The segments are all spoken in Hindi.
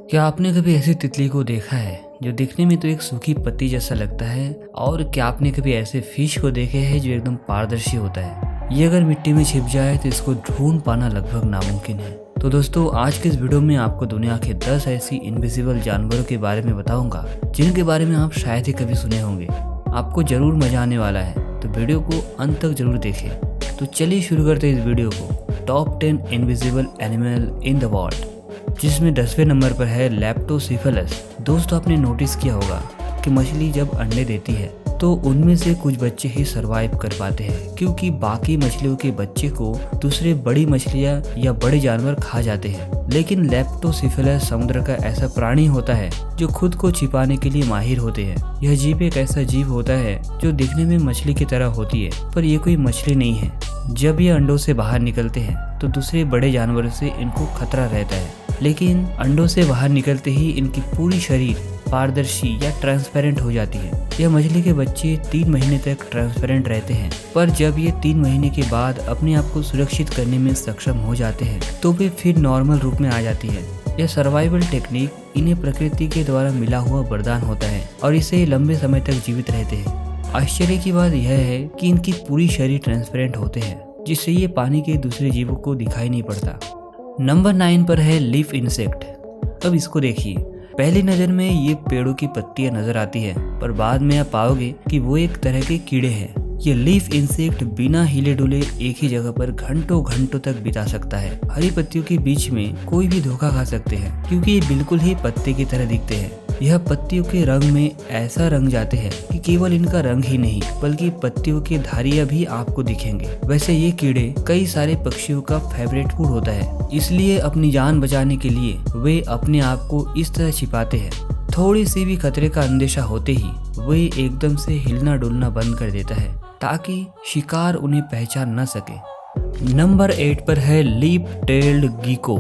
क्या आपने कभी ऐसी तितली को देखा है जो दिखने में तो एक सूखी पत्ती जैसा लगता है? और क्या आपने कभी ऐसे फिश को देखे हैं जो एकदम पारदर्शी होता है? ये अगर मिट्टी में छिप जाए तो इसको ढूंढ पाना लगभग नामुमकिन है। तो दोस्तों, आज के इस वीडियो में आपको दुनिया के 10 ऐसी इनविजिबल जानवरों के बारे में बताऊंगा जिनके बारे में आप शायद ही कभी सुने होंगे। आपको जरूर मजा आने वाला है, तो वीडियो को अंत तक जरूर देखें। तो चलिए शुरू करते हैं इस वीडियो को। Top 10 invisible animal in the world, जिसमें 10वें नंबर पर है लेप्टोसिफेलस। दोस्तों, आपने नोटिस किया होगा कि मछली जब अंडे देती है तो उनमें से कुछ बच्चे ही सरवाइव कर पाते हैं, क्योंकि बाकी मछलियों के बच्चे को दूसरे बड़ी मछलियां या बड़े जानवर खा जाते हैं। लेकिन लेप्टोसिफेलस समुद्र का ऐसा प्राणी होता है जो खुद को छिपाने के लिए माहिर होते हैं। यह जीव एक ऐसा जीव होता है जो दिखने में मछली की तरह होती है, पर यह कोई मछली नहीं है। जब ये अंडों से बाहर निकलते हैं तो दूसरे बड़े जानवरों से इनको खतरा रहता है, लेकिन अंडों से बाहर निकलते ही इनकी पूरी शरीर पारदर्शी या ट्रांसपेरेंट हो जाती है। यह मछली के बच्चे 3 महीने तक ट्रांसपेरेंट रहते हैं, पर जब ये 3 महीने के बाद अपने आप को सुरक्षित करने में सक्षम हो जाते हैं तो वे फिर नॉर्मल रूप में आ जाती है। यह सर्वाइवल टेक्निक इन्हें प्रकृति के द्वारा मिला हुआ वरदान होता है और इससे ये लंबे समय तक जीवित रहते हैं। आश्चर्य की बात यह है कि इनकी पूरी शरीर ट्रांसपेरेंट होते हैं, जिससे ये पानी के दूसरे जीवों को दिखाई नहीं पड़ता। नंबर 9 पर है लीफ इंसेक्ट। अब इसको देखिए, पहली नजर में ये पेड़ों की पत्तियां नजर आती है, पर बाद में आप पाओगे कि वो एक तरह के कीड़े हैं। ये लीफ इंसेक्ट बिना हिले डुले एक ही जगह पर घंटों घंटों तक बिता सकता है। हरी पत्तियों के बीच में कोई भी धोखा खा सकते हैं, क्योंकि ये बिल्कुल ही पत्ते की तरह दिखते हैं। यह पत्तियों के रंग में ऐसा रंग जाते हैं कि केवल इनका रंग ही नहीं बल्कि पत्तियों की धारियां भी आपको दिखेंगे। वैसे ये कीड़े कई सारे पक्षियों का फेवरेट फूड होता है, इसलिए अपनी जान बचाने के लिए वे अपने आप को इस तरह छिपाते हैं। थोड़ी सी भी खतरे का अंदेशा होते ही वे एकदम से हिलना डुलना बंद कर देता है, ताकि शिकार उन्हें पहचान न सके। नंबर 8 पर है लीप टेल्ड गीको।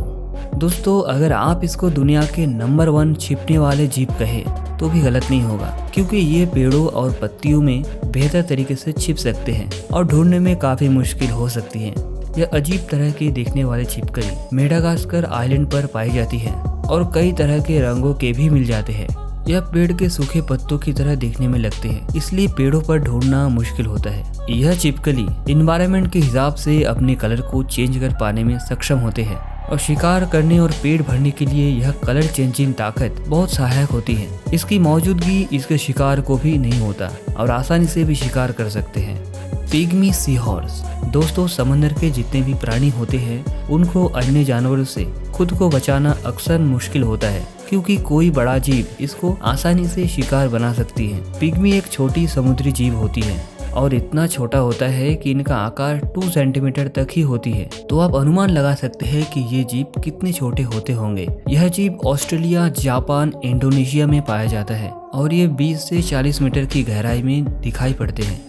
दोस्तों, अगर आप इसको दुनिया के नंबर 1 छिपने वाले जीव कहे तो भी गलत नहीं होगा, क्योंकि ये पेड़ों और पत्तियों में बेहतर तरीके से छिप सकते हैं और ढूंढने में काफी मुश्किल हो सकती है। यह अजीब तरह की दिखने वाली छिपकली मेडागास्कर आइलैंड पर पाई जाती है और कई तरह के रंगों के भी मिल जाते हैं। यह पेड़ के सूखे पत्तों की तरह दिखने में लगते हैं, इसलिए पेड़ों पर ढूंढना मुश्किल होता है। यह छिपकली इन्वायरमेंट के हिसाब से अपने कलर को चेंज कर पाने में सक्षम होते हैं और शिकार करने और पेट भरने के लिए यह कलर चेंजिंग ताकत बहुत सहायक होती है। इसकी मौजूदगी इसके शिकार को भी नहीं होता और आसानी से भी शिकार कर सकते हैं। Pygmy sea horse. दोस्तों, समंदर के जितने भी प्राणी होते हैं उनको अन्य जानवरों से खुद को बचाना अक्सर मुश्किल होता है, क्योंकि कोई बड़ा जीव इसको आसानी से शिकार बना सकती है। पिग्मी एक छोटी समुद्री जीव होती है और इतना छोटा होता है कि इनका आकार 2 सेंटीमीटर तक ही होती है। तो आप अनुमान लगा सकते हैं कि ये जीव कितने छोटे होते होंगे। यह जीव ऑस्ट्रेलिया, जापान, इंडोनेशिया में पाया जाता है और ये 20 से 40 मीटर की गहराई में दिखाई पड़ते हैं।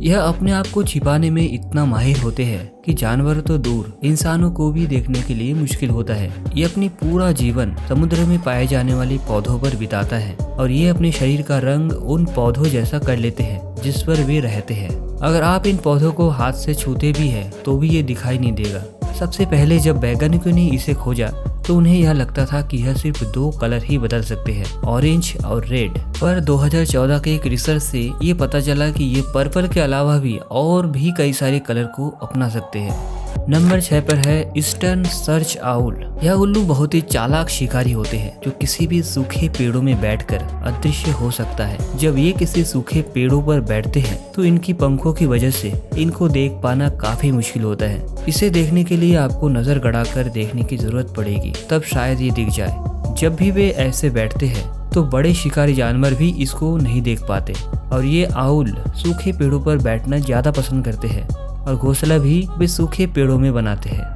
यह अपने आप को छिपाने में इतना माहिर होते हैं कि जानवर तो दूर, इंसानों को भी देखने के लिए मुश्किल होता है। ये अपनी पूरा जीवन समुद्र में पाए जाने वाले पौधों पर बिताता है और ये अपने शरीर का रंग उन पौधों जैसा कर लेते हैं जिस पर वे रहते हैं। अगर आप इन पौधों को हाथ से छूते भी हैं तो भी ये दिखाई नहीं देगा। सबसे पहले जब वैज्ञानिकों ने इसे खोजा तो उन्हें यह लगता था कि यह सिर्फ 2 कलर ही बदल सकते हैं, ऑरेंज और रेड। पर 2014 के एक रिसर्च से ये पता चला कि ये पर्पल के अलावा भी और भी कई सारे कलर को अपना सकते हैं। नंबर 6 पर है ईस्टर्न सर्च आउल। यह उल्लू बहुत ही चालाक शिकारी होते हैं जो किसी भी सूखे पेड़ों में बैठकर अदृश्य हो सकता है। जब ये किसी सूखे पेड़ों पर बैठते हैं तो इनकी पंखों की वजह से इनको देख पाना काफी मुश्किल होता है। इसे देखने के लिए आपको नजर गड़ाकर देखने की जरूरत पड़ेगी, तब शायद ये दिख जाए। जब भी वे ऐसे बैठते हैं तो बड़े शिकारी जानवर भी इसको नहीं देख पाते और ये आउल सूखे पेड़ों पर बैठना ज्यादा पसंद करते हैं और घोंसला भी वे सूखे पेड़ों में बनाते हैं।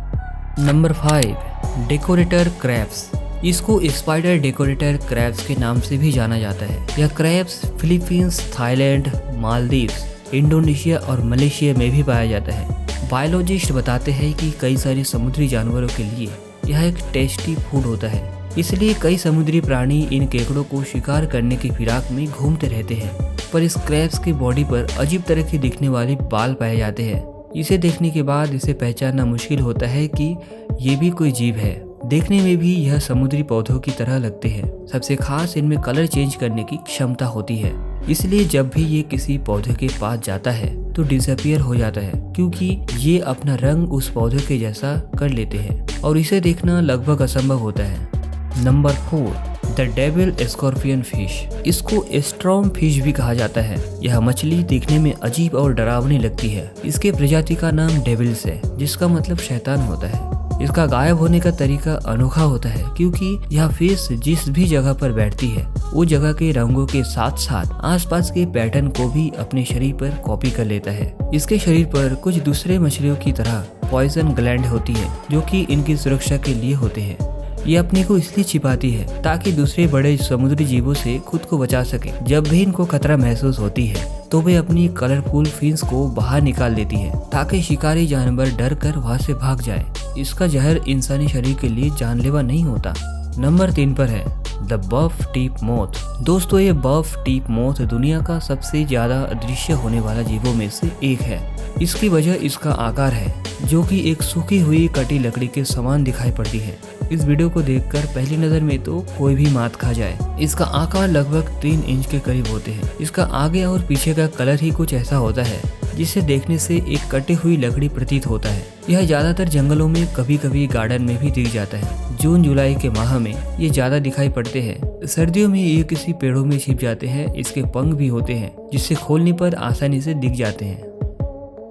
Number 5, decorator crabs. इसको स्पाइडर डेकोरेटर क्रैब्स के नाम से भी जाना जाता है। यह crabs Philippines, Thailand, Maldives, Indonesia और मलेशिया में भी पाया जाता है। बायोलॉजिस्ट बताते हैं कि कई सारे समुद्री जानवरों के लिए यह एक टेस्टी फूड होता है, इसलिए कई समुद्री प्राणी इन केकड़ों को शिकार करने की फिराक में घूमते रहते हैं। पर इस क्रैब्स की बॉडी पर अजीब तरह की दिखने वाली बाल पाए जाते हैं। इसे देखने के बाद इसे पहचानना मुश्किल होता है कि ये भी कोई जीव है देखने में भी यह समुद्री पौधों की तरह लगते हैं। सबसे खास इनमें कलर चेंज करने की क्षमता होती है, इसलिए जब भी ये किसी पौधे के पास जाता है तो डिसअपियर हो जाता है, क्योंकि ये अपना रंग उस पौधे के जैसा कर लेते हैं और इसे देखना लगभग असंभव होता है। Number 4, the devil scorpion fish. इसको स्टॉर्म फिश भी कहा जाता है। यह मछली देखने में अजीब और डरावनी लगती है। इसके प्रजाति का नाम डेविल्स है, जिसका मतलब शैतान होता है। इसका गायब होने का तरीका अनोखा होता है, क्योंकि यह फिश जिस भी जगह पर बैठती है वो जगह के रंगों के साथ साथ आसपास के पैटर्न को भी अपने शरीर पर कॉपी कर लेता है। इसके शरीर पर कुछ दूसरे मछलियों की तरह पॉइजन ग्लैंड होती है, जो कि इनकी सुरक्षा के लिए होते हैं। ये अपने को इसलिए छिपाती है ताकि दूसरे बड़े समुद्री जीवों से खुद को बचा सके। जब भी इनको खतरा महसूस होती है तो वे अपनी कलरफुल फिन्स को बाहर निकाल देती है, ताकि शिकारी जानवर डर कर वहाँ से भाग जाए। इसका जहर इंसानी शरीर के लिए जानलेवा नहीं होता। नंबर 3 पर है द बफ टिप मोथ। दोस्तों, ये बफ टिप मोथ दुनिया का सबसे ज्यादा अदृश्य होने वाला जीवों में से एक है। इसकी वजह इसका आकार है, जो कि एक सूखी हुई कटी लकड़ी के समान दिखाई पड़ती है। इस वीडियो को देखकर पहली नजर में तो कोई भी मात खा जाए। इसका आकार लगभग 3 इंच के करीब होते हैं। इसका आगे और पीछे का कलर ही कुछ ऐसा होता है जिसे देखने से एक कटी हुई लकड़ी प्रतीत होता है। यह ज्यादातर जंगलों में, कभी कभी गार्डन में भी दिख जाता है। जून जुलाई के माह में ये ज्यादा दिखाई पड़ते हैं। सर्दियों में ये किसी पेड़ों में छिप जाते हैं। इसके पंख भी होते हैं, जिससे खोलने पर आसानी से दिख जाते हैं।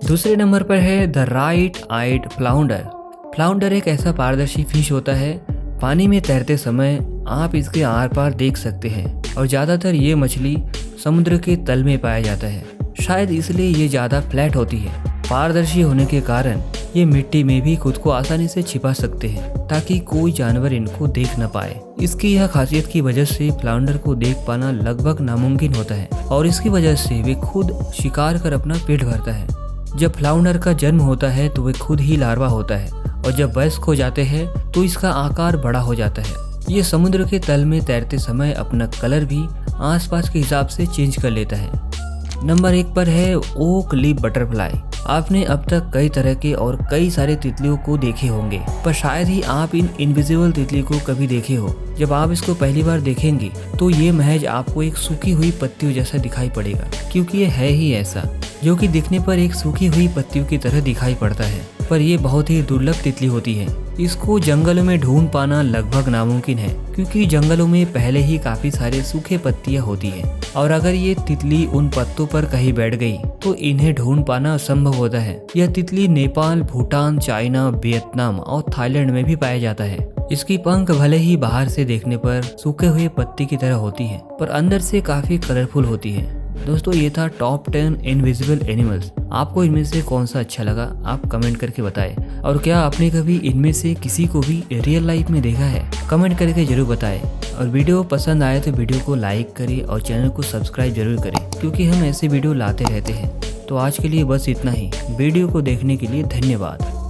दूसरे नंबर पर है the right eyed flounder. Flounder एक ऐसा पारदर्शी फिश होता है, पानी में तैरते समय आप इसके आर पार देख सकते हैं, और ज्यादातर ये मछली समुद्र के तल में पाया जाता है। शायद इसलिए ये ज्यादा फ्लैट होती है। पारदर्शी होने के कारण ये मिट्टी में भी खुद को आसानी से छिपा सकते हैं, ताकि कोई जानवर इनको देख न पाए। इसकी यह खासियत की वजह से फ्लाउंडर को देख पाना लगभग नामुमकिन होता है, और इसकी वजह से वे खुद शिकार कर अपना पेट भरता है। जब फ्लाउंडर का जन्म होता है तो वे खुद ही लार्वा होता है, और जब वयस्क हो जाते हैं तो इसका आकार बड़ा हो जाता है। ये समुद्र के तल में तैरते समय अपना कलर भी आसपास के हिसाब से चेंज कर लेता है। नंबर 1 पर है ओक लीफ बटरफ्लाई। आपने अब तक कई तरह के और कई सारे तितलियों को देखे होंगे, पर शायद ही आप इन इनविजिबल तितली को कभी देखे हो। जब आप इसको पहली बार देखेंगे तो ये महज आपको एक सूखी हुई पत्तियों जैसा दिखाई पड़ेगा, क्योंकि ये है ही ऐसा, जो कि दिखने पर एक सूखी हुई पत्तियों की तरह दिखाई पड़ता है। पर यह बहुत ही दुर्लभ तितली होती है। इसको जंगलों में ढूंढ पाना लगभग नामुमकिन है, क्योंकि जंगलों में पहले ही काफी सारे सूखे पत्तियां होती हैं, और अगर ये तितली उन पत्तों पर कहीं बैठ गई तो इन्हें ढूंढ पाना असंभव होता है। यह तितली नेपाल, भूटान, चाइना, वियतनाम और थाईलैंड में भी पाया जाता है। इसकी पंख भले ही बाहर से देखने पर सूखे हुए पत्ती की तरह होती है, पर अंदर से काफी कलरफुल होती है। दोस्तों, ये था टॉप 10 इनविजिबल एनिमल्स। आपको इनमें से कौन सा अच्छा लगा, आप कमेंट करके बताएं। और क्या आपने कभी इनमें से किसी को भी रियल लाइफ में देखा है, कमेंट करके जरूर बताएं। और वीडियो पसंद आए तो वीडियो को लाइक करें और चैनल को सब्सक्राइब जरूर करें, क्योंकि हम ऐसे वीडियो लाते रहते हैं। तो आज के लिए बस इतना ही। वीडियो को देखने के लिए धन्यवाद।